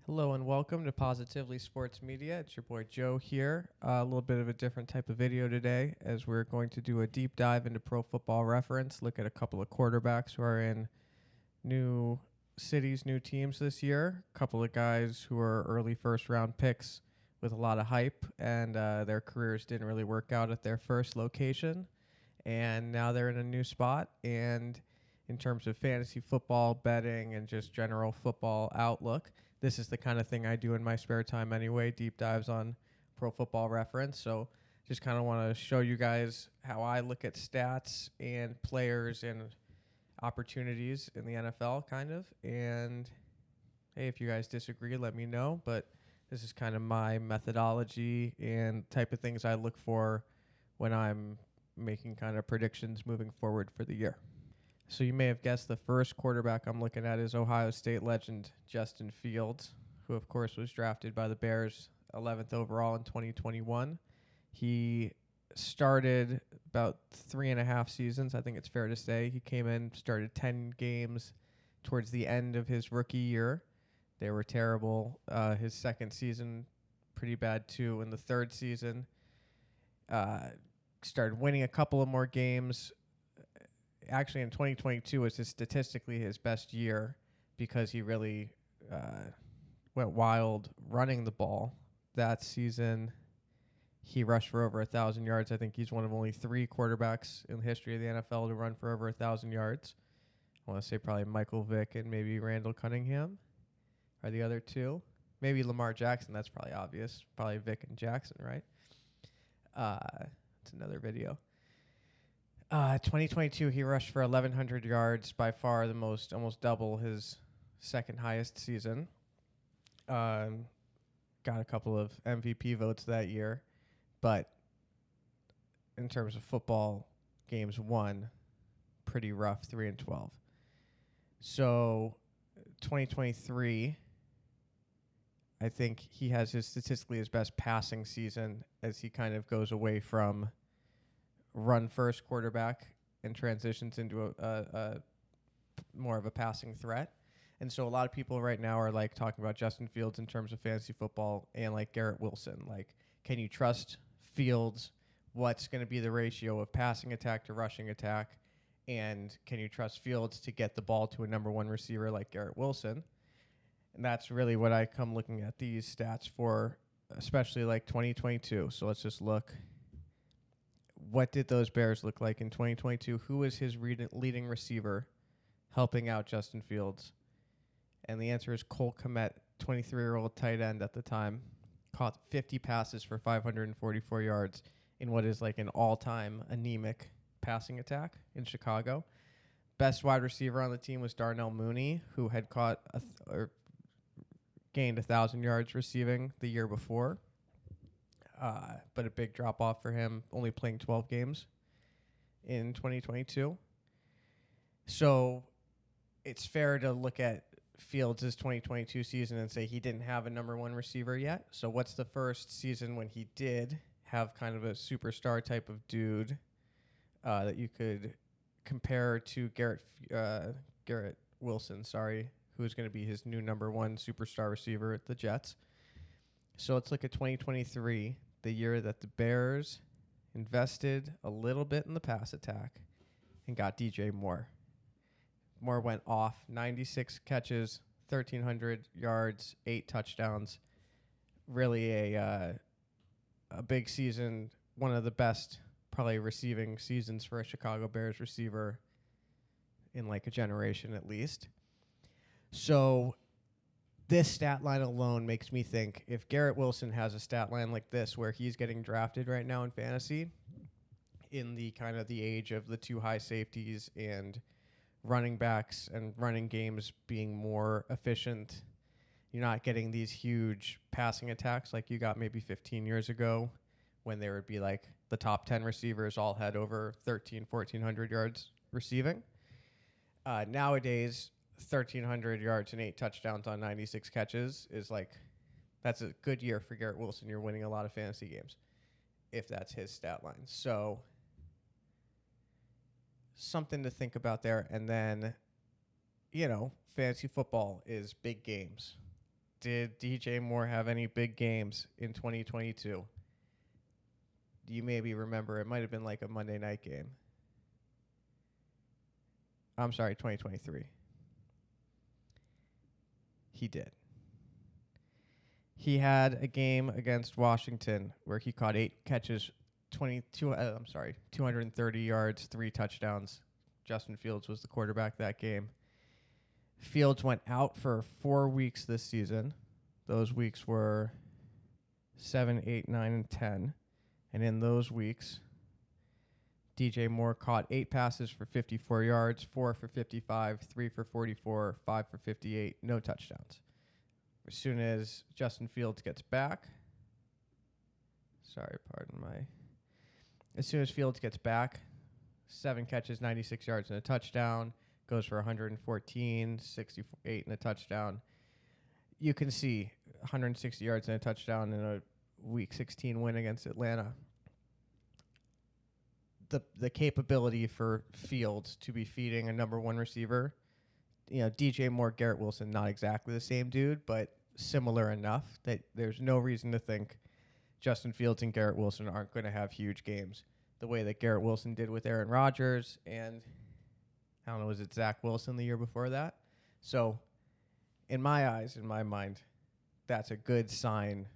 Hello and welcome to Positively Sports Media. It's your boy Joe here. A little bit of a different type of video today as we're going to do a deep dive into Pro Football Reference, look at a couple of quarterbacks who are in new cities, new teams this year, a couple of guys who are early first round picks with a lot of hype and their careers didn't really work out at their first location and now they're in a new spot. And in terms of fantasy football betting and just general football outlook, this is the kind of thing I do in my spare time anyway, deep dives on Pro Football Reference. So just kind of want to show you guys how I look at stats and players and opportunities in the NFL, kind of. And hey, if you guys disagree, let me know. But this is kind of my methodology and type of things I look for when I'm making kind of predictions moving forward for the year. So you may have guessed the first quarterback I'm looking at is Ohio State legend Justin Fields, who of course was drafted by the Bears 11th overall in 2021. He started about 3.5 seasons, I think it's fair to say. He came in, started 10 games towards the end of his rookie year. They were terrible. His second season, pretty bad too. In the third season, started winning a couple of more games. Actually, in 2022 was statistically his best year because he really went wild running the ball. That season, he rushed for over 1,000 yards. I think he's one of only 3 quarterbacks in the history of the NFL to run for over 1,000 yards. I want to say probably Michael Vick and maybe Randall Cunningham are the other 2. Maybe Lamar Jackson. That's probably obvious. Probably Vick and Jackson, right? It's another video. 2022, he rushed for 1,100 yards, by far the most, almost double his second highest season. Got a couple of MVP votes that year, but in terms of football games won, pretty rough, 3-12. So 2023, I think he has statistically his best passing season as he kind of goes away from run first quarterback and transitions into a more of a passing threat. And so a lot of people right now are like talking about Justin Fields in terms of fantasy football and like Garrett Wilson. Like, can you trust Fields? What's going to be the ratio of passing attack to rushing attack? And can you trust Fields to get the ball to a number 1 receiver like Garrett Wilson? And that's really what I come looking at these stats for, especially like 2022. So let's just look. What did those Bears look like in 2022? Who was his leading receiver helping out Justin Fields? And the answer is Cole Kmet, 23-year-old tight end at the time, caught 50 passes for 544 yards in what is like an all-time anemic passing attack in Chicago. Best wide receiver on the team was Darnell Mooney, who had gained 1,000 yards receiving the year before. But a big drop-off for him, only playing 12 games in 2022. So it's fair to look at Fields' 2022 season and say he didn't have a number 1 receiver yet. So what's the first season when he did have kind of a superstar type of dude that you could compare to Garrett Wilson, who's going to be his new number 1 superstar receiver at the Jets. So let's look at 2023, the year that the Bears invested a little bit in the pass attack and got DJ Moore. Moore went off, 96 catches, 1,300 yards, 8 touchdowns. Really a big season, one of the best probably receiving seasons for a Chicago Bears receiver in like a generation at least. So this stat line alone makes me think if Garrett Wilson has a stat line like this where he's getting drafted right now in fantasy in the kind of the age of the 2 high safeties and running backs and running games being more efficient, you're not getting these huge passing attacks like you got maybe 15 years ago when there would be like the top 10 receivers all had over 1,400 yards receiving. Nowadays, 1,300 yards and 8 touchdowns on 96 catches is like, that's a good year for Garrett Wilson. You're winning a lot of fantasy games if that's his stat line. So something to think about there. And then, fantasy football is big games. Did DJ Moore have any big games in 2022? You maybe remember it might have been like a Monday night game. I'm sorry, 2023. He did. He had a game against Washington where he caught 8 catches, 230 yards, 3 touchdowns. Justin Fields was the quarterback that game. Fields went out for 4 weeks this season. Those weeks were 7, 8, 9, and 10. And in those weeks, DJ Moore caught 8 passes for 54 yards, 4 for 55, 3 for 44, 5 for 58, no touchdowns. As soon as Justin Fields gets back, as soon as Fields gets back, 7 catches, 96 yards and a touchdown, goes for 114, 68 and a touchdown. You can see 160 yards and a touchdown in a Week 16 win against Atlanta. The capability for Fields to be feeding a number 1 receiver, DJ Moore, Garrett Wilson, not exactly the same dude, but similar enough that there's no reason to think Justin Fields and Garrett Wilson aren't going to have huge games the way that Garrett Wilson did with Aaron Rodgers and, I don't know, was it Zach Wilson the year before that? So, in my eyes, in my mind, that's a good sign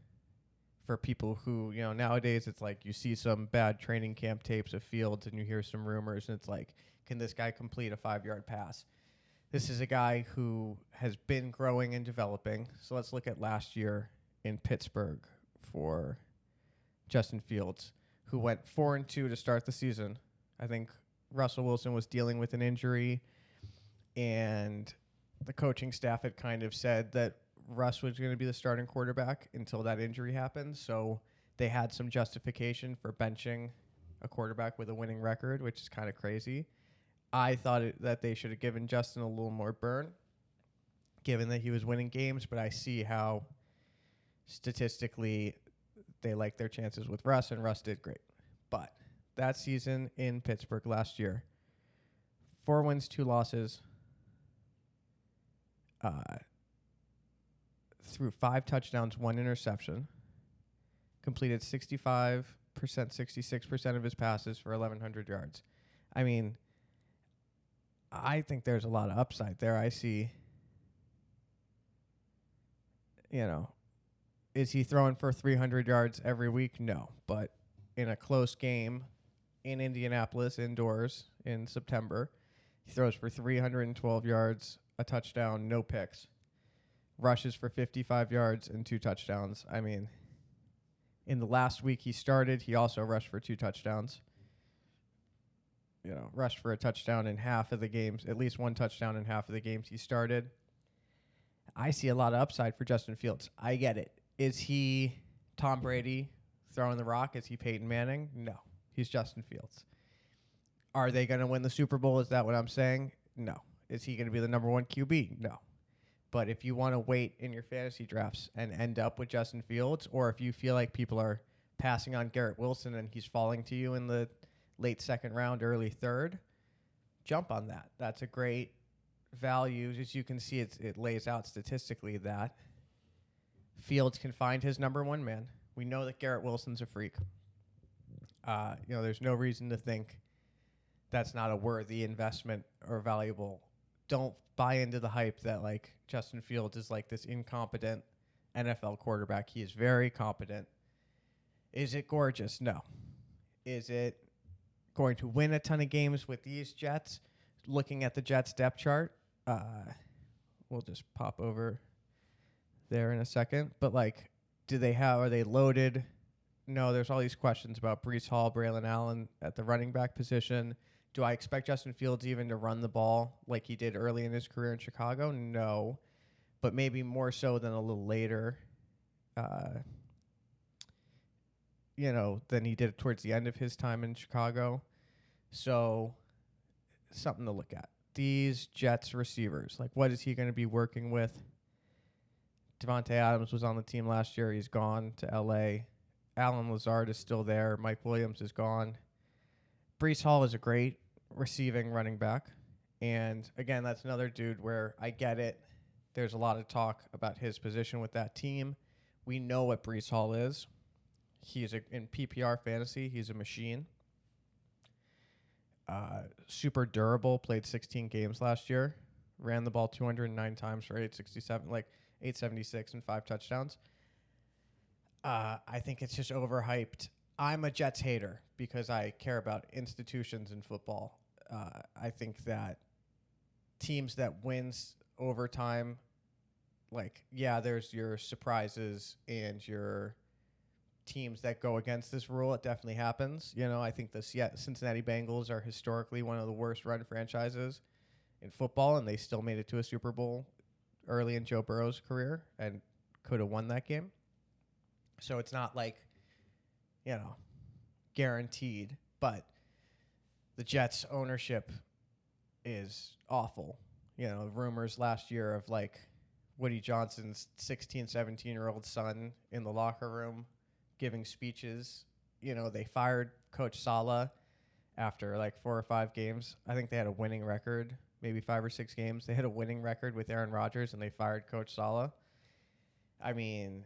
for people who, nowadays it's like you see some bad training camp tapes of Fields and you hear some rumors and it's like, can this guy complete a 5-yard pass? This is a guy who has been growing and developing. So let's look at last year in Pittsburgh for Justin Fields, who went 4-2 to start the season. I think Russell Wilson was dealing with an injury, and the coaching staff had kind of said that Russ was going to be the starting quarterback until that injury happened. So they had some justification for benching a quarterback with a winning record, which is kind of crazy. I thought that they should have given Justin a little more burn, given that he was winning games, but I see how statistically they like their chances with Russ, and Russ did great. But that season in Pittsburgh last year, 4 wins, 2 losses, threw 5 touchdowns, 1 interception, completed 65%, 66% of his passes for 1,100 yards. I mean, I think there's a lot of upside there. I see, is he throwing for 300 yards every week? No. But in a close game in Indianapolis, indoors, in September, he throws for 312 yards, a touchdown, no picks. Rushes for 55 yards and 2 touchdowns. I mean, in the last week he started, he also rushed for 2 touchdowns. Rushed for a touchdown in half of the games, at least 1 touchdown in half of the games he started. I see a lot of upside for Justin Fields. I get it. Is he Tom Brady throwing the rock? Is he Peyton Manning? No. He's Justin Fields. Are they going to win the Super Bowl? Is that what I'm saying? No. Is he going to be the number 1 QB? No. But if you want to wait in your fantasy drafts and end up with Justin Fields, or if you feel like people are passing on Garrett Wilson and he's falling to you in the late 2nd round, early 3rd, jump on that. That's a great value. As you can see, it lays out statistically that Fields can find his number 1 man. We know that Garrett Wilson's a freak. There's no reason to think that's not a worthy investment or valuable. Don't buy into the hype that Justin Fields is this incompetent NFL quarterback. He is very competent. Is it gorgeous? No. Is it going to win a ton of games with these Jets? Looking at the Jets depth chart, we'll just pop over there in a second. But are they loaded? No, there's all these questions about Breece Hall, Braylon Allen at the running back position. Do I expect Justin Fields even to run the ball like he did early in his career in Chicago? No, but maybe more so than a little later, than he did towards the end of his time in Chicago. So, something to look at. These Jets receivers, what is he going to be working with? Devontae Adams was on the team last year. He's gone to L.A. Alan Lazard is still there. Mike Williams is gone. Breece Hall is a great receiving running back. And, again, that's another dude where I get it There's a lot of talk about his position with that team. We know what Breece Hall is. In PPR fantasy, he's a machine. Super durable, played 16 games last year. Ran the ball 209 times for 876 and 5 touchdowns. I think it's just overhyped. I'm a Jets hater because I care about institutions in football. I think that teams that wins over time, there's your surprises and your teams that go against this rule. It definitely happens. I think the Cincinnati Bengals are historically one of the worst run franchises in football, and they still made it to a Super Bowl early in Joe Burrow's career and could have won that game. So it's not guaranteed, but the Jets ownership is awful. Rumors last year of Woody Johnson's 16, 17-year-old son in the locker room giving speeches. They fired Coach Saleh after 4 or 5 games. I think they had a winning record, maybe 5 or 6 games. They had a winning record with Aaron Rodgers, and they fired Coach Saleh. I mean,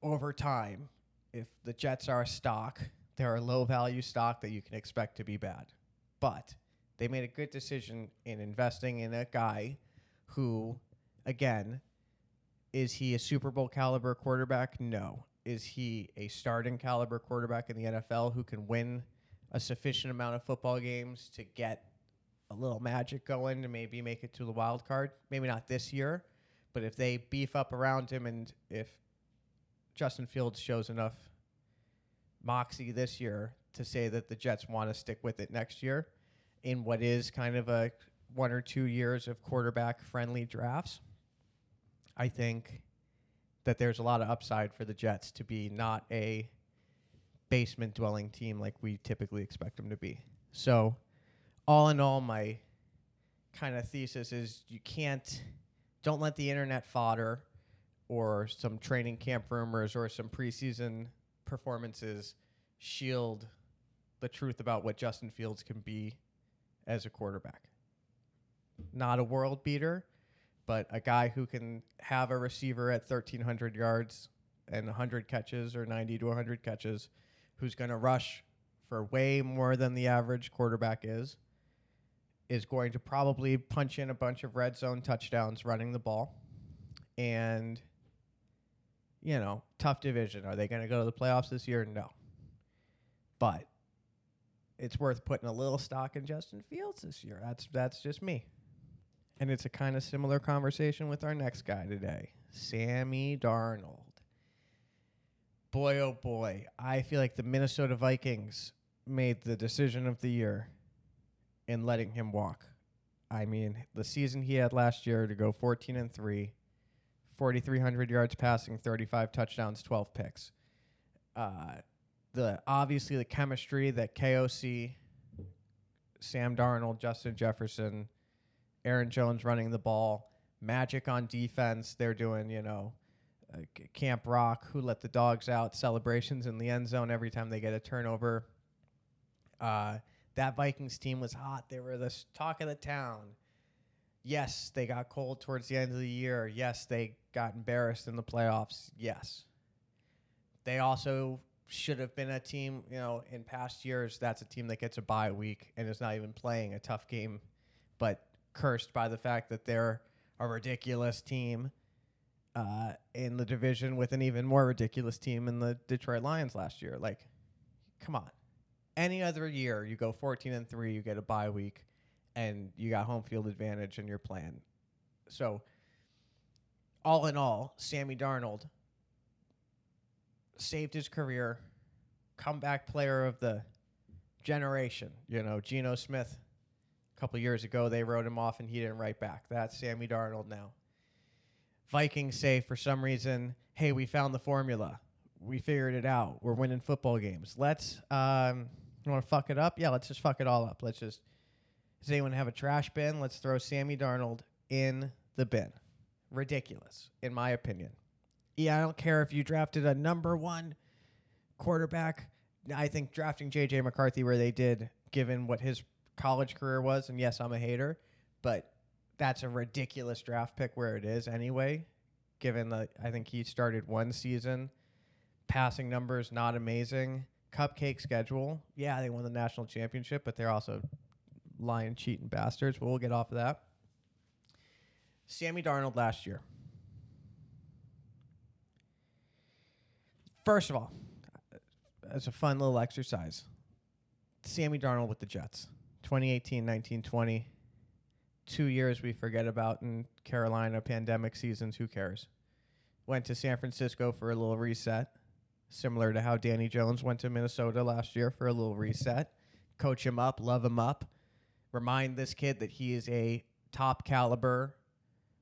over time, if the Jets are a stock, they're a low-value stock that you can expect to be bad. But they made a good decision in investing in a guy who, again, is he a Super Bowl caliber quarterback? No. Is he a starting caliber quarterback in the NFL who can win a sufficient amount of football games to get a little magic going to maybe make it to the wild card? Maybe not this year, but if they beef up around him and if Justin Fields shows enough moxie this year to say that the Jets want to stick with it next year in what is kind of a 1 or 2 years of quarterback-friendly drafts, I think that there's a lot of upside for the Jets to be not a basement-dwelling team like we typically expect them to be. So, all in all, my kind of thesis is don't let the internet fodder or some training camp rumors or some preseason performances shield the truth about what Justin Fields can be as a quarterback. Not a world beater, but a guy who can have a receiver at 1,300 yards and 100 catches or 90 to 100 catches, who's going to rush for way more than the average quarterback is going to probably punch in a bunch of red zone touchdowns running the ball. And, tough division. Are they going to go to the playoffs this year? No. But it's worth putting a little stock in Justin Fields this year. That's just me. And it's a kind of similar conversation with our next guy today, Sammy Darnold. Boy, oh boy, I feel like the Minnesota Vikings made the decision of the year in letting him walk. I mean, the season he had last year to go 14-3, 4,300 yards passing, 35 touchdowns, 12 picks. Obviously the chemistry that KOC, Sam Darnold, Justin Jefferson, Aaron Jones running the ball, magic on defense. They're doing, Camp Rock, who let the dogs out, celebrations in the end zone every time they get a turnover. That Vikings team was hot. They were the talk of the town. Yes, they got cold towards the end of the year. Yes, they got embarrassed in the playoffs. Yes. They also should have been a team, in past years, that's a team that gets a bye week and is not even playing a tough game, but cursed by the fact that they're a ridiculous team in the division with an even more ridiculous team in the Detroit Lions last year. Come on. Any other year, you go 14-3, you get a bye week, and you got home field advantage and you're playing. So, all in all, Sammy Darnold saved his career, comeback player of the generation. Geno Smith, a couple years ago, they wrote him off and he didn't write back. That's Sammy Darnold now. Vikings say for some reason, hey, we found the formula. We figured it out. We're winning football games. Let's, you want to fuck it up? Yeah, let's just fuck it all up. Does anyone have a trash bin? Let's throw Sammy Darnold in the bin. Ridiculous, in my opinion. Yeah, I don't care if you drafted a number 1 quarterback. I think drafting J.J. McCarthy where they did, given what his college career was, and yes, I'm a hater, but that's a ridiculous draft pick where it is anyway, given that I think he started one season. Passing numbers, not amazing. Cupcake schedule. Yeah, they won the national championship, but they're also lying, cheating bastards. But we'll get off of that. Sammy Darnold last year. First of all, as a fun little exercise, Sammy Darnold with the Jets. 2018, 19, 20. 2 years we forget about in Carolina, pandemic seasons, who cares? Went to San Francisco for a little reset, similar to how Danny Jones went to Minnesota last year for a little reset. Coach him up, love him up. Remind this kid that he is a top caliber,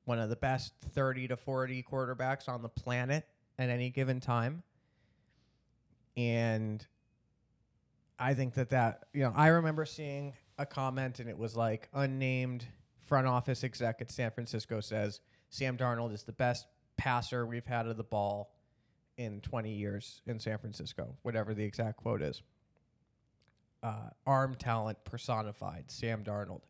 one of the best 30 to 40 quarterbacks on the planet at any given time. And I think that, I remember seeing a comment and it was like unnamed front office exec at San Francisco says Sam Darnold is the best passer we've had of the ball in 20 years in San Francisco, whatever the exact quote is. Arm talent personified, Sam Darnold.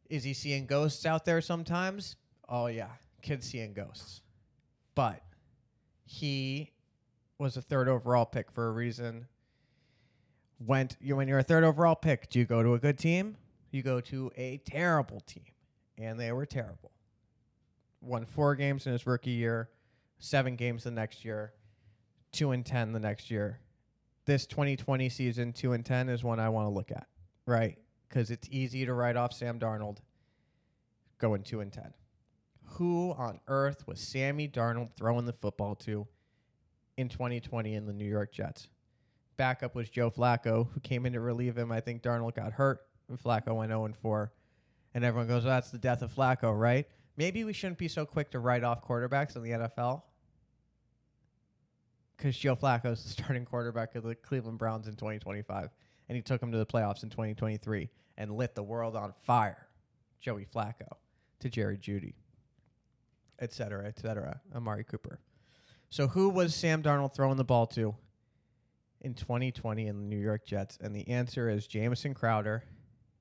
Is he seeing ghosts out there sometimes? Oh, yeah. Kid's seeing ghosts. But he was a third overall pick for a reason. When you're a third overall pick, do you go to a good team? You go to a terrible team. And they were terrible. Won 4 games in his rookie year, 7 games the next year, 2-10 the next year. This 2020 season, 2-10 is one I want to look at, right? Because it's easy to write off Sam Darnold going 2-10. Who on earth was Sammy Darnold throwing the football to in 2020 in the New York Jets? Backup was Joe Flacco, who came in to relieve him. I think Darnold got hurt, and Flacco went 0-4. And everyone goes, well, that's the death of Flacco, right? Maybe we shouldn't be so quick to write off quarterbacks in the NFL. Because Joe Flacco is the starting quarterback of the Cleveland Browns in 2025. And he took them to the playoffs in 2023 and lit the world on fire. Joey Flacco to Jerry Jeudy, et cetera, Amari Cooper. So who was Sam Darnold throwing the ball to in 2020 in the New York Jets? And the answer is Jamison Crowder,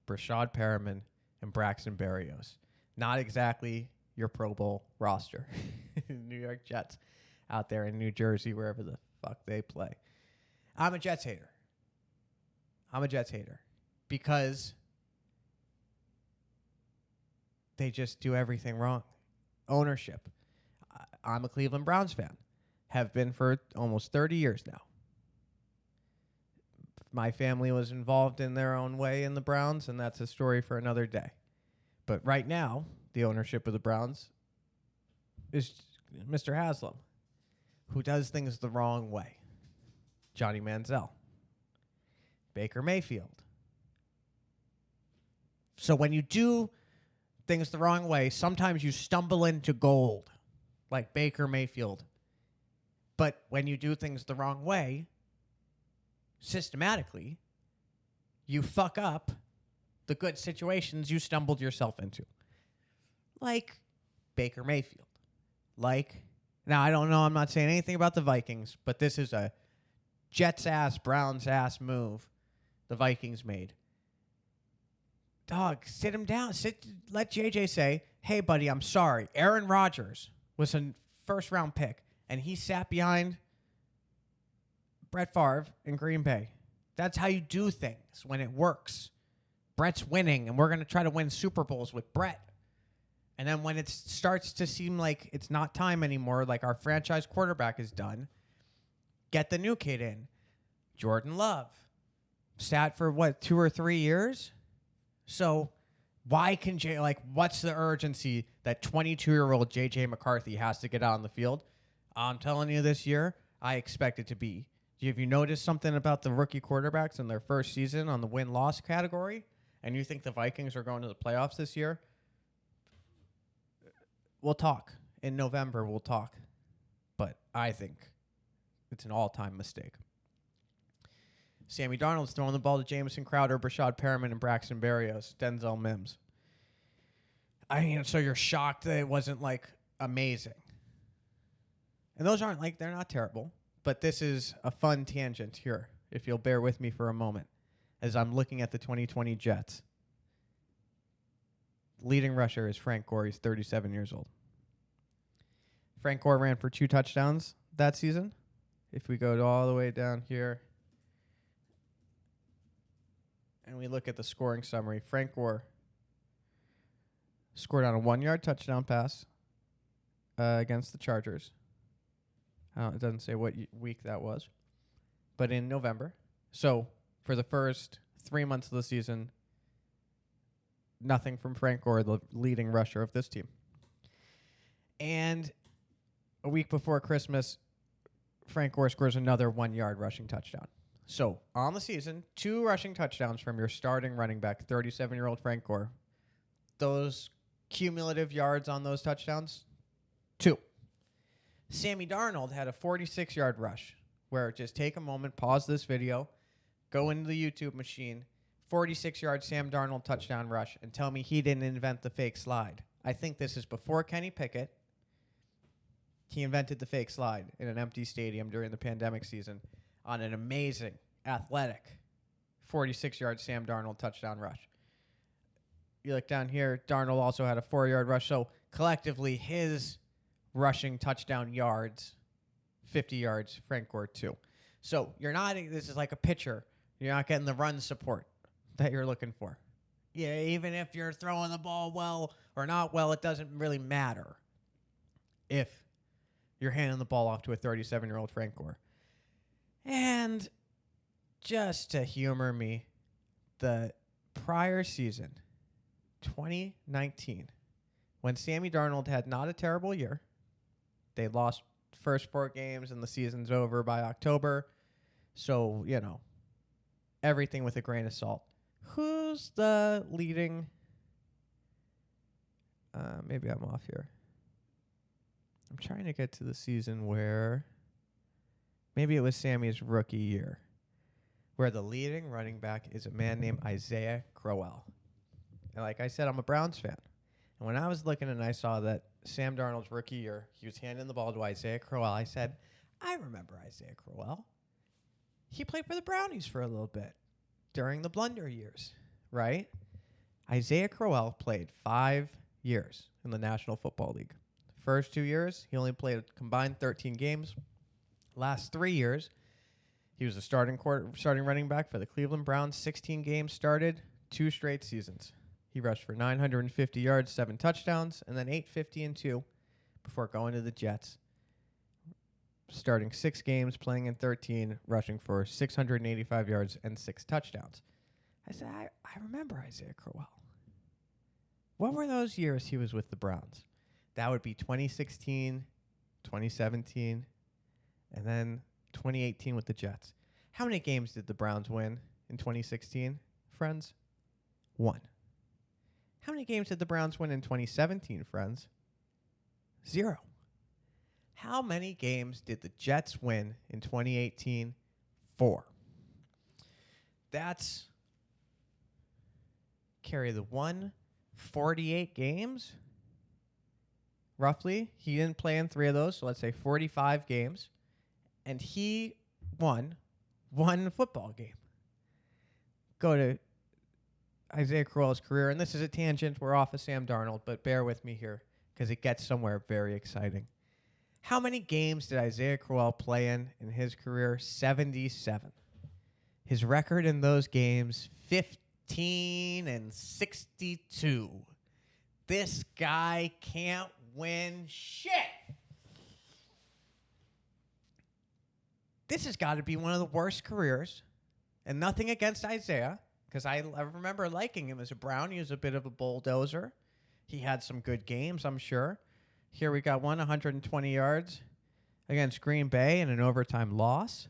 Brashad Perriman, and Braxton Berrios. Not exactly your Pro Bowl roster. New York Jets out there in New Jersey, wherever the fuck they play. I'm a Jets hater. Because they just do everything wrong. Ownership. I'm a Cleveland Browns fan. Have been for almost 30 years now. My family was involved in their own way in the Browns, and that's a story for another day. But right now, the ownership of the Browns is Mr. Haslam, who does things the wrong way. Johnny Manziel. Baker Mayfield. So when you do things the wrong way, sometimes you stumble into gold, like Baker Mayfield. But when you do things the wrong way, systematically, you fuck up the good situations you stumbled yourself into. Like Baker Mayfield. Now I don't know, I'm not saying anything about the Vikings, but this is a Jets-ass, Browns-ass move the Vikings made. Dog, sit him down. Let JJ say, hey, buddy, I'm sorry. Aaron Rodgers was a first-round pick, and he sat behind Brett Favre in Green Bay. That's how you do things when it works. Brett's winning, and we're going to try to win Super Bowls with Brett. And then when it starts to seem like it's not time anymore, like our franchise quarterback is done, get the new kid in. Jordan Love. Sat for, 2 or 3 years? So why can what's the urgency that 22-year-old J.J. McCarthy has to get out on the field? I'm telling you this year, I expect it to be. Have you noticed something about the rookie quarterbacks in their first season on the win-loss category? And you think the Vikings are going to the playoffs this year? We'll talk. In November, we'll talk. But I think it's an all-time mistake. Sammy Darnold's throwing the ball to Jamison Crowder, Brashad Perriman, and Braxton Berrios, Denzel Mims. So you're shocked that it wasn't, amazing. And those aren't, they're not terrible. But this is a fun tangent here, if you'll bear with me for a moment, as I'm looking at the 2020 Jets. Leading rusher is Frank Gore. He's 37 years old. Frank Gore ran for 2 touchdowns that season. If we go all the way down here and we look at the scoring summary, Frank Gore scored on a 1-yard touchdown pass against the Chargers. It doesn't say what week that was, but in November. So for the first 3 months of the season, nothing from Frank Gore, the leading rusher of this team. And a week before Christmas, Frank Gore scores another 1-yard rushing touchdown. So on the season, 2 rushing touchdowns from your starting running back, 37-year-old Frank Gore. Those cumulative yards on those touchdowns, 2. Sammy Darnold had a 46-yard rush, where just take a moment, pause this video, go into the YouTube machine, 46-yard Sam Darnold touchdown rush, and tell me he didn't invent the fake slide. I think this is before Kenny Pickett. He invented the fake slide in an empty stadium during the pandemic season on an amazing, athletic 46-yard Sam Darnold touchdown rush. You look down here, Darnold also had a 4-yard rush. So collectively, his rushing touchdown yards, 50 yards, Frank Gore 2. So you're not, this is like a pitcher. You're not getting the run support that you're looking for. Yeah, even if you're throwing the ball well or not well, it doesn't really matter if you're handing the ball off to a 37-year-old Frank Gore. And just to humor me, the prior season, 2019, when Sammy Darnold had not a terrible year, they lost first 4 games and the season's over by October. So, you know, everything with a grain of salt. Who's the leading? Maybe I'm off here. I'm trying to get to the season where maybe it was Sammy's rookie year, where the leading running back is a man named Isaiah Crowell. And like I said, I'm a Browns fan. And when I was looking and I saw that Sam Darnold's rookie year, he was handing the ball to Isaiah Crowell, I said, I remember Isaiah Crowell. He played for the Brownies for a little bit during the blunder years, right? Isaiah Crowell played 5 years in the National Football League. First 2 years, he only played a combined 13 games. Last 3 years, he was a starting running back for the Cleveland Browns. 16 games started, 2 straight seasons. He rushed for 950 yards, 7 touchdowns, and then 850 and 2 before going to the Jets. Starting 6 games, playing in 13, rushing for 685 yards and 6 touchdowns. I said, I remember Isaiah Crowell. What were those years he was with the Browns? That would be 2016, 2017, and then 2018 with the Jets. How many games did the Browns win in 2016, friends? 1. How many games did the Browns win in 2017, friends? 0. How many games did the Jets win in 2018? 4. That's carry the 148 games. Roughly, he didn't play in 3 of those, so let's say 45 games. And he won 1 football game. Go to Isaiah Crowell's career, and this is a tangent. We're off of Sam Darnold, but bear with me here because it gets somewhere very exciting. How many games did Isaiah Crowell play in his career? 77. His record in those games, 15 and 62. This guy can't win shit. This has got to be one of the worst careers. And nothing against Isaiah, because I remember liking him as a Brown. He was a bit of a bulldozer. He had some good games, I'm sure. Here we got 120 yards against Green Bay in an overtime loss.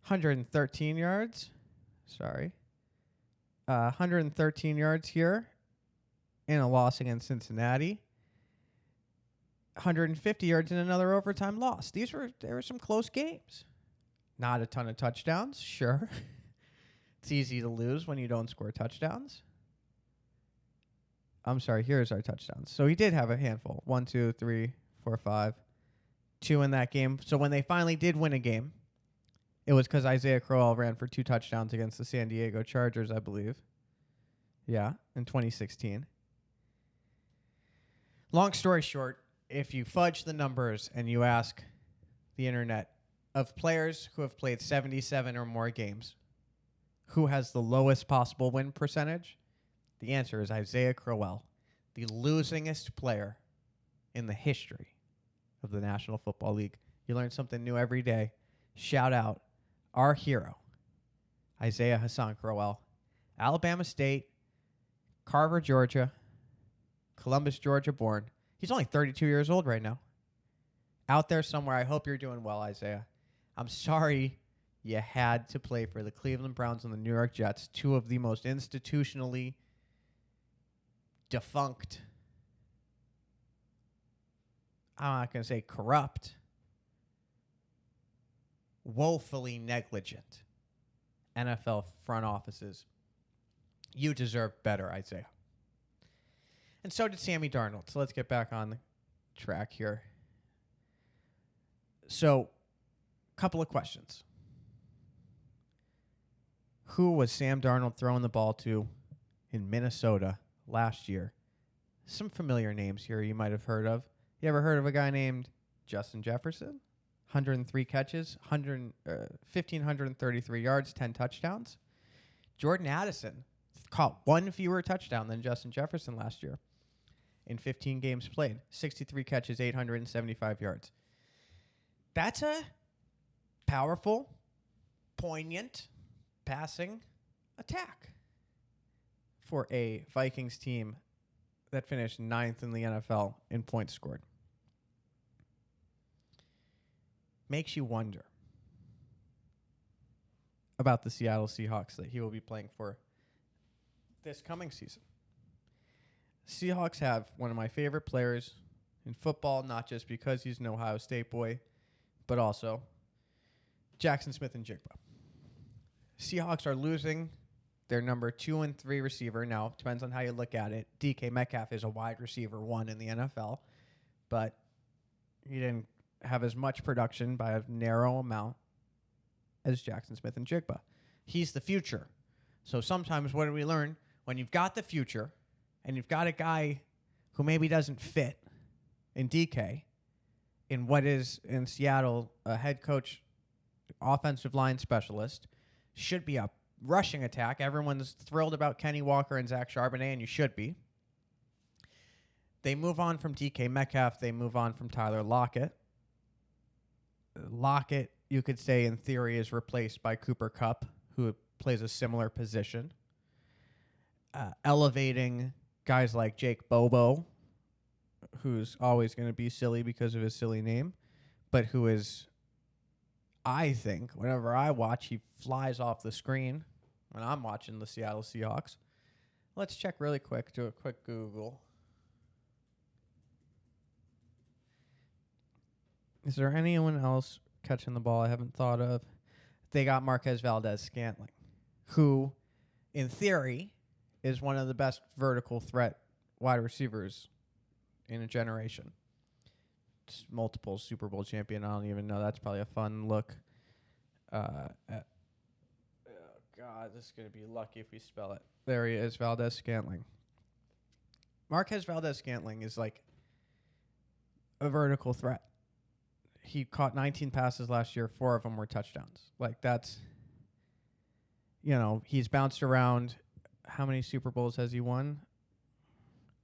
113 yards. 113 yards here in a loss against Cincinnati. 150 yards in another overtime loss. There were some close games. Not a ton of touchdowns, sure. It's easy to lose when you don't score touchdowns. I'm sorry, here's our touchdowns. So he did have a handful. 1, 2, 3, 4, 5. 2 in that game. So when they finally did win a game, it was because Isaiah Crowell ran for 2 touchdowns against the San Diego Chargers, I believe. Yeah, in 2016. Long story short, if you fudge the numbers and you ask the internet of players who have played 77 or more games, who has the lowest possible win percentage, the answer is Isaiah Crowell, the losingest player in the history of the National Football League. You learn something new every day. Shout out our hero, Isaiah Hassan Crowell. Alabama State, Carver, Georgia, Columbus, Georgia born. He's only 32 years old right now. Out there somewhere. I hope you're doing well, Isaiah. I'm sorry you had to play for the Cleveland Browns and the New York Jets, two of the most institutionally defunct, I'm not going to say corrupt, woefully negligent NFL front offices. You deserve better, Isaiah. And so did Sammy Darnold. So let's get back on the track here. So, couple of questions. Who was Sam Darnold throwing the ball to in Minnesota last year? Some familiar names here you might have heard of. You ever heard of a guy named Justin Jefferson? 103 catches, 1,533 yards, 10 touchdowns. Jordan Addison caught one fewer touchdown than Justin Jefferson last year in 15 games played. 63 catches, 875 yards. That's a powerful, poignant passing attack for a Vikings team that finished 9th in the NFL in points scored. Makes you wonder about the Seattle Seahawks that he will be playing for this coming season. Seahawks have one of my favorite players in football, not just because he's an Ohio State boy, but also Jackson Smith-Njigba. Seahawks are losing their number 2 and 3 receiver. Now, depends on how you look at it. DK Metcalf is a wide receiver 1 in the NFL, but he didn't have as much production by a narrow amount as Jackson Smith-Njigba. He's the future. So sometimes what do we learn? When you've got the future and you've got a guy who maybe doesn't fit in DK, in what is in Seattle a head coach, offensive line specialist, should be a rushing attack. Everyone's thrilled about Kenny Walker and Zach Charbonnet, and you should be. They move on from DK Metcalf. They move on from Tyler Lockett. Lockett, you could say, in theory, is replaced by Cooper Kupp, who plays a similar position. Elevating guys like Jake Bobo, who's always going to be silly because of his silly name, but who is, I think, whenever I watch, he flies off the screen when I'm watching the Seattle Seahawks. Let's check really quick, do a quick Google. Is there anyone else catching the ball I haven't thought of? They got Marquez Valdez-Scantling, who, in theory, is one of the best vertical threat wide receivers in a generation. Just multiple Super Bowl champion. I don't even know. That's probably a fun look. Oh, God, this is going to be lucky if we spell it. There he is, Valdez-Scantling. Marquez Valdez-Scantling is like a vertical threat. He caught 19 passes last year. 4 of them were touchdowns. Like, that's, he's bounced around. How many Super Bowls has he won?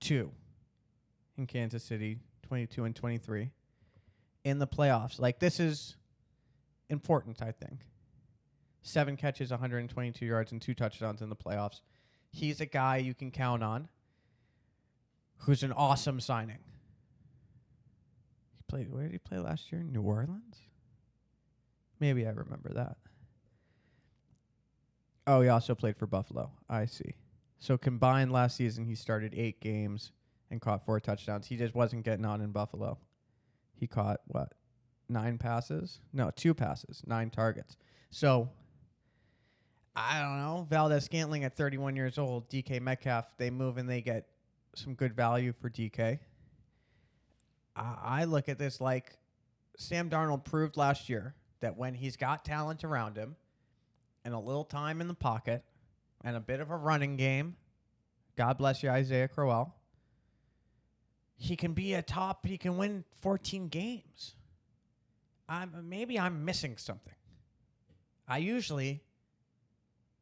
2 in Kansas City, 22 and 23. In the playoffs. Like, this is important, I think. 7 catches, 122 yards, and 2 touchdowns in the playoffs. He's a guy you can count on who's an awesome signing. Where did he play last year? New Orleans? Maybe I remember that. Oh, he also played for Buffalo. I see. So combined last season, he started 8 games and caught 4 touchdowns. He just wasn't getting on in Buffalo. He caught, 9 passes? No, 2 passes, 9 targets. So, I don't know. Valdez-Scantling at 31 years old, DK Metcalf, they move and they get some good value for DK. I look at this like Sam Darnold proved last year that when he's got talent around him and a little time in the pocket and a bit of a running game God bless you, Isaiah Crowell. He can be he can win 14 games. Maybe I'm missing something. I usually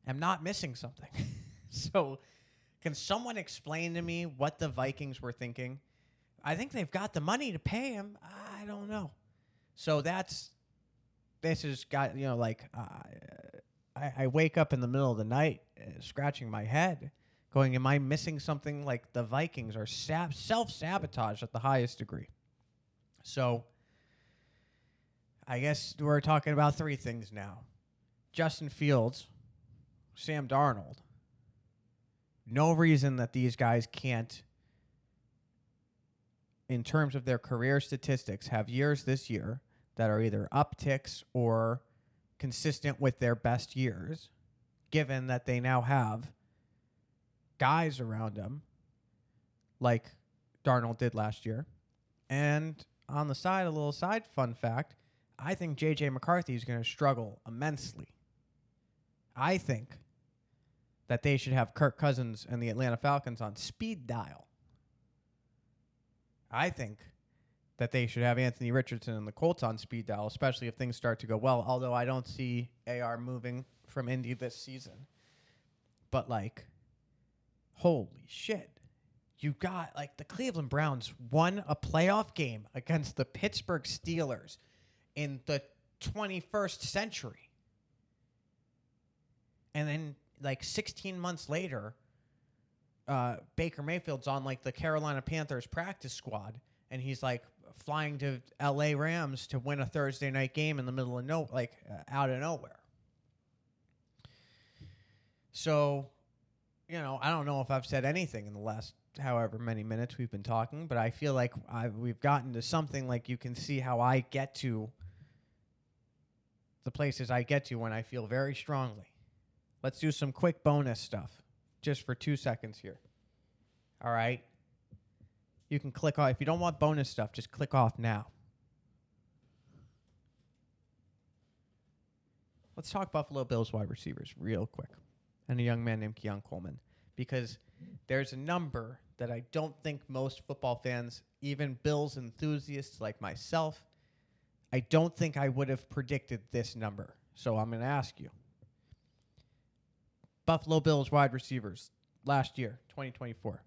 am not missing something. So can someone explain to me what the Vikings were thinking? I think they've got the money to pay him. I don't know. So this has got, I wake up in the middle of the night scratching my head going, am I missing something? Like the Vikings are self-sabotage at the highest degree. So I guess we're talking about three things now. Justin Fields, Sam Darnold. No reason that these guys can't, in terms of their career statistics, have years this year that are either upticks or consistent with their best years, given that they now have guys around them like Darnold did last year. And on the side, a little side fun fact, I think J.J. McCarthy is going to struggle immensely. I think that they should have Kirk Cousins and the Atlanta Falcons on speed dial. I think that they should have Anthony Richardson and the Colts on speed dial, especially if things start to go well, although I don't see AR moving from Indy this season. But, holy shit. You got, the Cleveland Browns won a playoff game against the Pittsburgh Steelers in the 21st century. And then, 16 months later, Baker Mayfield's on, the Carolina Panthers practice squad, and he's, flying to L.A. Rams to win a Thursday night game in the middle of out of nowhere. So, I don't know if I've said anything in the last however many minutes we've been talking, but I feel like we've gotten to something you can see how I get to the places I get to when I feel very strongly. Let's do some quick bonus stuff just for 2 seconds here. All right? You can click off. If you don't want bonus stuff, just click off now. Let's talk Buffalo Bills wide receivers real quick and a young man named Keon Coleman, because there's a number that I don't think most football fans, even Bills enthusiasts like myself, I don't think I would have predicted this number. So I'm going to ask you. Buffalo Bills wide receivers last year, 2024.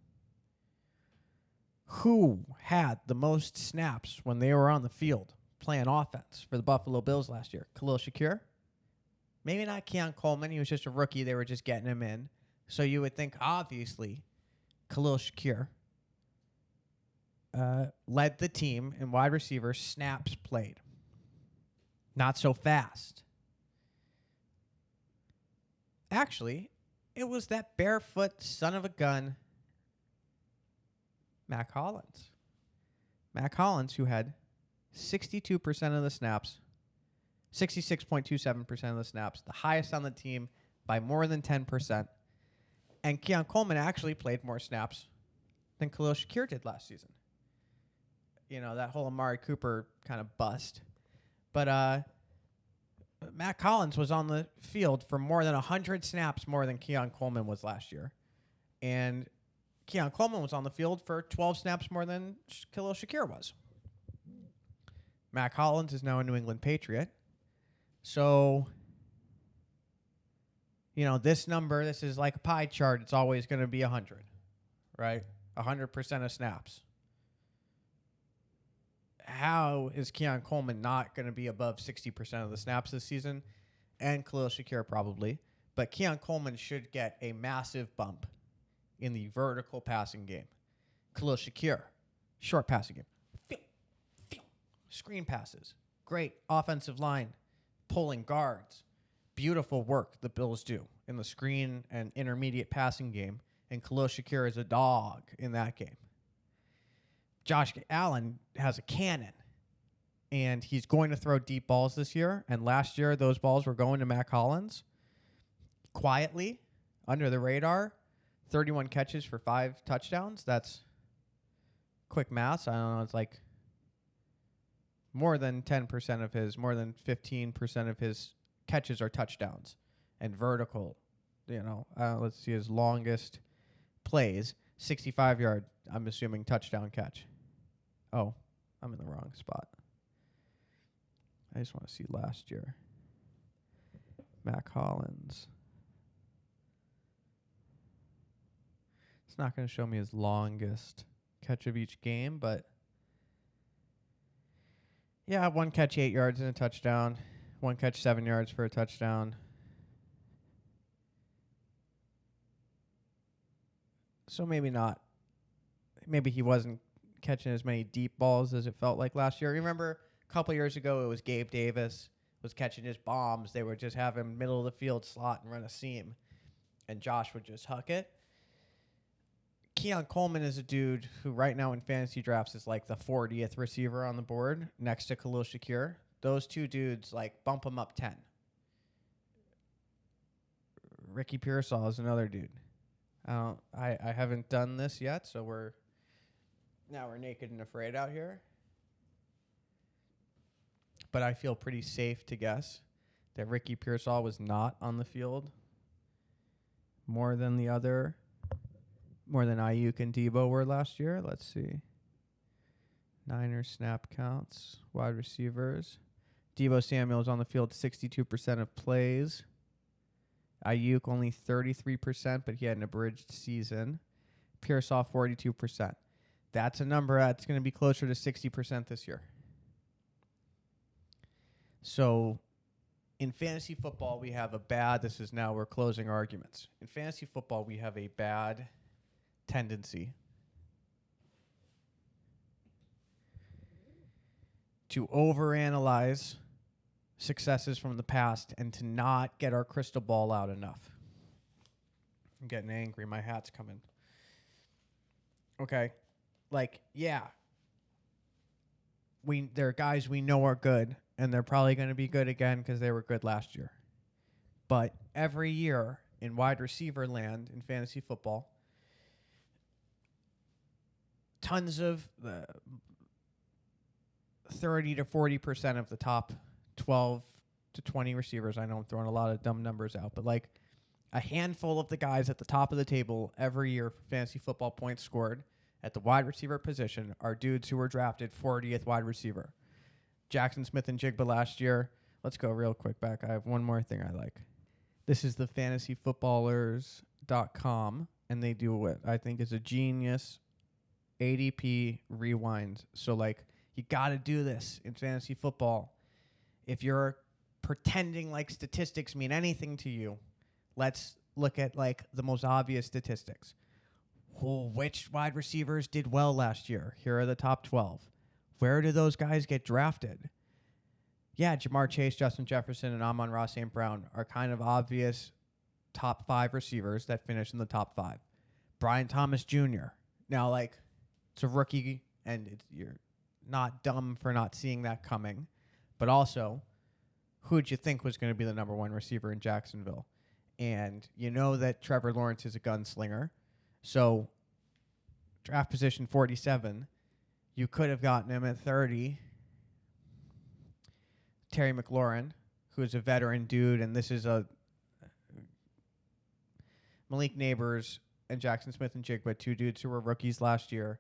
Who had the most snaps when they were on the field playing offense for the Buffalo Bills last year? Khalil Shakir? Maybe not Keon Coleman. He was just a rookie. They were just getting him in. So you would think, obviously, Khalil Shakir led the team in wide receiver snaps played. Not so fast. Actually, it was that barefoot son of a gun, Mac Hollins. Mac Hollins, who had 62% of the snaps, 66.27% of the snaps, the highest on the team by more than 10%. And Keon Coleman actually played more snaps than Khalil Shakir did last season. That whole Amari Cooper kind of bust. But Mac Hollins was on the field for more than 100 snaps more than Keon Coleman was last year. And Keon Coleman was on the field for 12 snaps more than Khalil Shakir was. Mac Hollins is now a New England Patriot. So, this number, this is like a pie chart. It's always going to be 100, right? 100% of snaps. How is Keon Coleman not going to be above 60% of the snaps this season? And Khalil Shakir probably. But Keon Coleman should get a massive bump in the vertical passing game. Khalil Shakir, short passing game. Screen passes. Great offensive line. Pulling guards. Beautiful work the Bills do in the screen and intermediate passing game. And Khalil Shakir is a dog in that game. Josh Allen has a cannon, and he's going to throw deep balls this year. And last year, those balls were going to Mac Hollins quietly, under the radar. 31 catches for 5 touchdowns. That's quick math. I don't know. It's more than 10% of his, more than 15% of his catches are touchdowns and vertical. Let's see his longest plays, 65-yard, I'm assuming touchdown catch. Oh, I'm in the wrong spot. I just want to see last year. Mac Hollins. It's not going to show me his longest catch of each game, but yeah, 1 catch, 8 yards and a touchdown. 1 catch, 7 yards for a touchdown. So maybe not. Maybe he wasn't catching as many deep balls as it felt like last year. Remember a couple years ago, it was Gabe Davis was catching his bombs. They would just have him middle of the field slot and run a seam, and Josh would just huck it. Keon Coleman is a dude who right now in fantasy drafts is like the 40th receiver on the board next to Khalil Shakir. Those two dudes like bump him up 10. Ricky Pearsall is another dude. I haven't done this yet, so we're naked and afraid out here. But I feel pretty safe to guess that Ricky Pearsall was not on the field more than Ayuk and Debo were last year. Let's see. Niners snap counts, wide receivers. Debo Samuel's on the field 62% of plays. Ayuk only 33%, but he had an abridged season. Pearsall 42%. That's a number that's going to be closer to 60% this year. So in fantasy football, we have we're closing arguments. In fantasy football, we have a bad tendency to overanalyze successes from the past and to not get our crystal ball out enough. I'm getting angry. My hat's coming. Okay. There are guys we know are good, and they're probably going to be good again because they were good last year. But every year in wide receiver land in fantasy football, tons of 30 to 40% of the top 12 to 20 receivers. I know I'm throwing a lot of dumb numbers out, but like a handful of the guys at the top of the table every year for fantasy football points scored at the wide receiver position are dudes who were drafted 40th wide receiver. Jackson Smith and Jigba last year. Let's go real quick back. I have one more thing I like. This is the fantasyfootballers.com, and they do what I think is a genius ADP rewind. So, like, you got to do this in fantasy football. If you're pretending like statistics mean anything to you, let's look at, like, the most obvious statistics. Which wide receivers did well last year? Here are the top 12. Where do those guys get drafted? Yeah, Jamar Chase, Justin Jefferson, and Amon-Ra St. Brown are kind of obvious top 5 receivers that finish in the top 5. Brian Thomas Jr. Now, like, it's a rookie, and you're not dumb for not seeing that coming. But also, who'd you think was going to be the number 1 receiver in Jacksonville? And you know that Trevor Lawrence is a gunslinger. So, draft position 47, you could have gotten him at 30. Terry McLaurin, who is a veteran dude, and this is a Malik Neighbors and Jackson Smith and Jigba, 2 dudes who were rookies last year.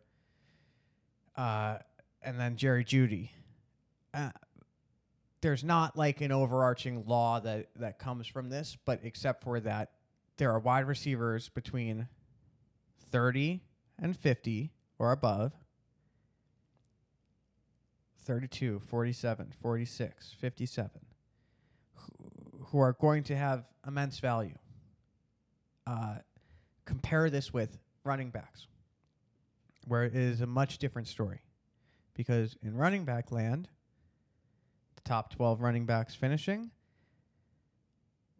And then Jerry Jeudy. There's not like an overarching law that comes from this, but except for that, there are wide receivers between 30 and 50 or above, 32, 47, 46, 57, who are going to have immense value. Compare this with running backs, where it is a much different story. Because in running back land, the top 12 running backs finishing,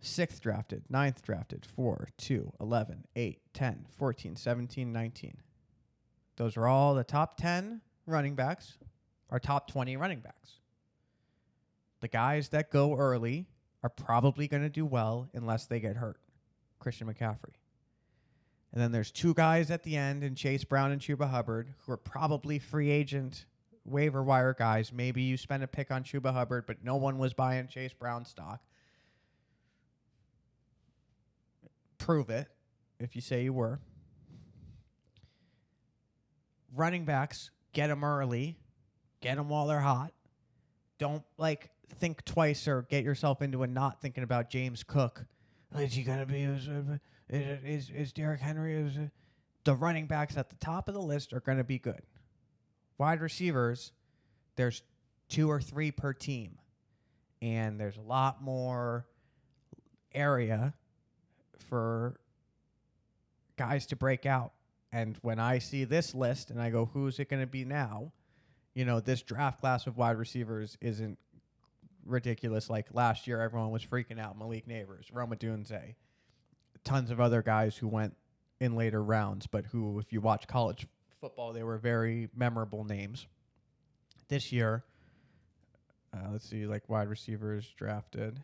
6th drafted, 9th drafted, 4, 2, 11, 8, 10, 14, 17, 19. Those are all the top 10 running backs, are top 20 running backs. The guys that go early are probably going to do well unless they get hurt. Christian McCaffrey. And then there's 2 guys at the end in Chase Brown and Chuba Hubbard who are probably free agent waiver wire guys. Maybe you spend a pick on Chuba Hubbard, but no one was buying Chase Brown stock. Prove it if you say you were. running backs, get them early, get them while they're hot. Don't think twice or get yourself into a knot thinking about James Cook. Is he gonna be? Is Derrick Henry? The running backs at the top of the list are gonna be good. Wide receivers, there's 2 or 3 per team, and there's a lot more area for guys to break out. And when I see this list and I go, who's it going to be now? This draft class of wide receivers isn't ridiculous. Like last year, everyone was freaking out. Malik Neighbors, Roma Dunze, tons of other guys who went in later rounds, but who, if you watch college football, they were very memorable names. This year, let's see, wide receivers drafted.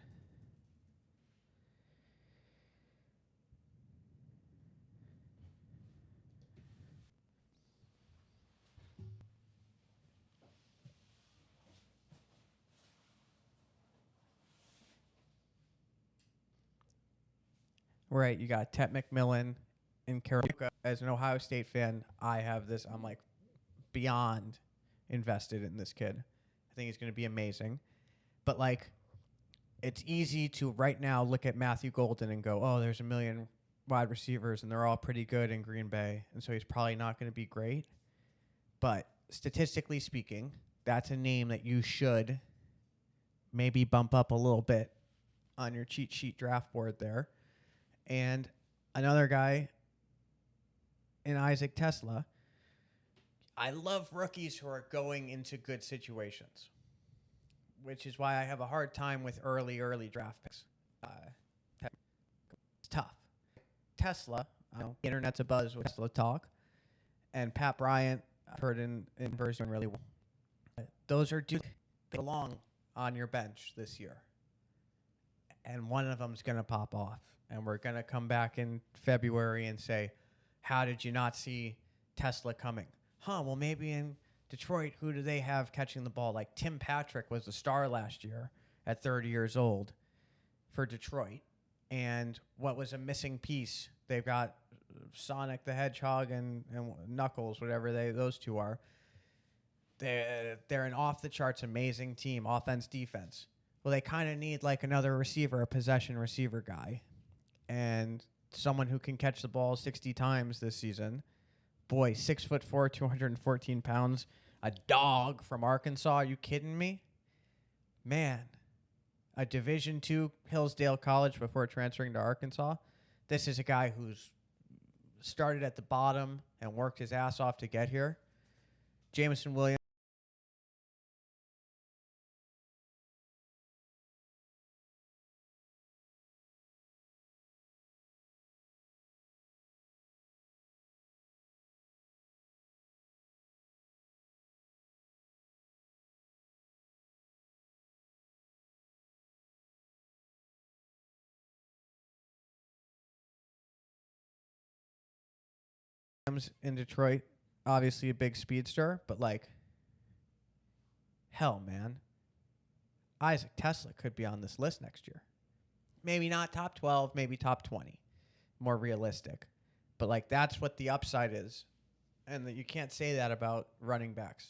Right, you got Tet McMillan in Carolina. As an Ohio State fan, I have this. I'm beyond invested in this kid. I think he's going to be amazing. But it's easy to right now look at Matthew Golden and go, oh, there's a million wide receivers and they're all pretty good in Green Bay, and so he's probably not going to be great. But statistically speaking, that's a name that you should maybe bump up a little bit on your cheat sheet draft board there. And another guy in Isaac Tesla. I love rookies who are going into good situations, which is why I have a hard time with early draft picks. It's tough. Tesla, I know the internet's abuzz with Tesla talk, and Pat Bryant, I've heard in version really well. Those are due to belong on your bench this year, and one of them's going to pop off. And we're going to come back in February and say, how did you not see Tesla coming? Well, maybe in Detroit, who do they have catching the ball? Tim Patrick was a star last year at 30 years old for Detroit. And what was a missing piece? They've got Sonic the Hedgehog and Knuckles, whatever those two are. They're an off-the-charts amazing team, offense, defense. Well, they kind of need another receiver, a possession receiver guy. And someone who can catch the ball 60 times this season. Boy, 6'4", 214 pounds, a dog from Arkansas. Are you kidding me? Man, a Division II Hillsdale College before transferring to Arkansas. This is a guy who's started at the bottom and worked his ass off to get here. Jameson Williams. In Detroit, obviously a big speedster, but hell, man, Isaac Tesla could be on this list next year. Maybe not top 12, maybe top 20, more realistic. But that's what the upside is, and that you can't say that about running backs.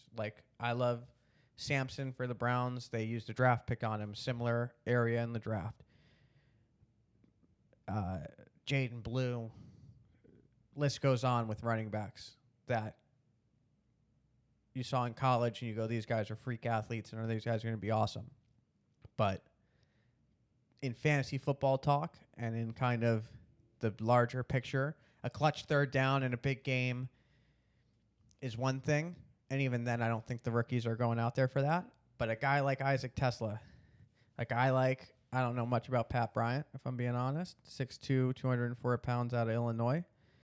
I love Sampson for the Browns. They used a draft pick on him, similar area in the draft. Jaden Blue. List goes on with running backs that you saw in college and you go, these guys are freak athletes and these guys are going to be awesome. But in fantasy football talk and in kind of the larger picture, a clutch third down in a big game is one thing. And even then, I don't think the rookies are going out there for that. But a guy like Isaac Tesla, I don't know much about Pat Bryant, if I'm being honest. 6'2", 204 pounds out of Illinois.